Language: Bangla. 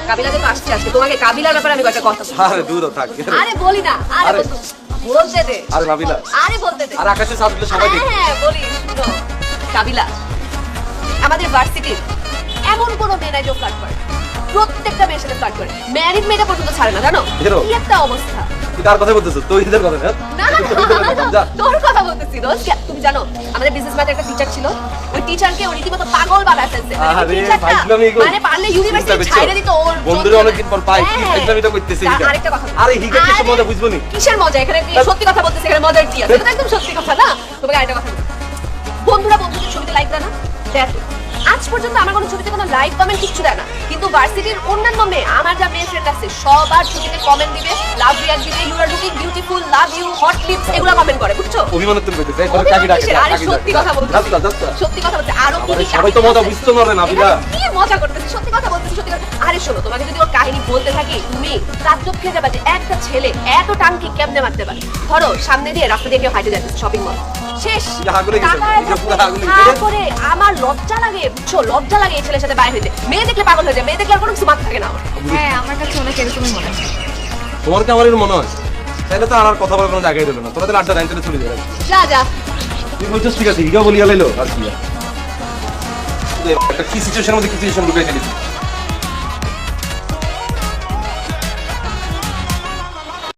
কাবিলাতে তো আসছে আজকে, তোমাকে কাবিলার ব্যাপারে আমি কয়েকটা কথা বলবো। আরে দূর থাক। আরে বলি না, আরে বলতে দে। আরে নাবিলা, আরে বলতে দে। আর আকাশে চাঁদগুলো সবাই দেখে। হ্যাঁ বলি, শুনো কাবিলা, আমাদের ভার্সিটির এমন কোনো মেয়ে নাই যে ফ্লার্ট করে, প্রত্যেকটা মেয়ের সাথে ফ্লার্ট করে, ম্যারিড মেয়েটা পর্যন্ত ছাড়ে না, জানো কি একটা অবস্থা। তুই কার কথা বলতেছিস? তুই এদের কথা না? না না তোর কথা বলতেছি দোস্ত। তুমি জানো আমাদের বিজনেস ম্যাথের একটা টিচার ছিল, ওই টিচারকে ও রীতিমতো পাগল বানায় ফেলছে। আরে ফাইজলামি এগুলো, মানে পারলে ইউনিভার্সিটি ছাইরে দিত ওর বন্ধুরা অনেকদিন পর পাই, কি ফাইজলামিটা করতেছিস? আরেকটা কথা, আরে হিগা কি মজা বুঝবো নি? কিসের মজা? এখানে সত্যি কথা বলতেছি, এখানে মজার কি আছে? এটা তো একদম সত্যি কথা না। তোমাকে আরেকটা কথা বলি, বন্ধুরা বন্ধুদের ছবিতে লাইক দেয় না? দেখো আজ পর্যন্ত আমার কোনো ছবিতে কোনো লাইক কমেন্ট কিছু দেয় না, কিন্তু ভার্সিটির অন্যান্য মেয়ে, আমার যা মেয়ে ফ্রেন্ড আছে, সবার ছবিতে কমেন্ট দিবে, লাভ রিয়াক্ট দিবে, you are looking beautiful, love you, hot lips, এগুলো কমেন্ট করে, বুঝছো? অভিমান তুমি কইতেছ, এই তোর কাকি ডাকে। আরে সত্যি কথা বলতেছি, সত্যি কথা বলতেছি। আরো কি সবাই তো মজা বুঝতো না রে নাবিলা। কি মজা করতেছি, সত্যি কথা বলতেছি, সত্যি কথা। আরে শোনো, তোমাকে যদি ওর কাহিনী বলতে থাকি, তুমি তাজ্জব খেয়ে যাবে যে একটা ছেলে এত টাঙ্কি কেমনে মারতে পারে। ধরো সামনে দিয়ে রাস্তা দিয়ে কেউ হাঁটে যাচ্ছে শপিং মল, শেষ তারপরে আমার লজ্জা লাগে, বুঝছো, লজ্জা লাগে এই ছেলের সাথে বাইরে হইতে। মেয়ে দেখলে পাগল হয়ে যায়, মেয়ে দেখলে আর কোনো কিছু মাথা থাকে না আমার। হ্যাঁ আমার কাছে অনেক এরকমই মনে হয়। তোমার কি আমার এর মনে হয়? তাইলে তো আর কথা বলার কোনো জায়গায় দিল না, তোরা তো আড্ডা দেন, তাহলে চলে যাবে। যা যা তুই বলছিস ঠিক আছে, হিগা বলিয়া লাইলো আর কি, একটা কি সিচুয়েশনের মধ্যে কি সিচুয়েশন ঢুকাই দিলি।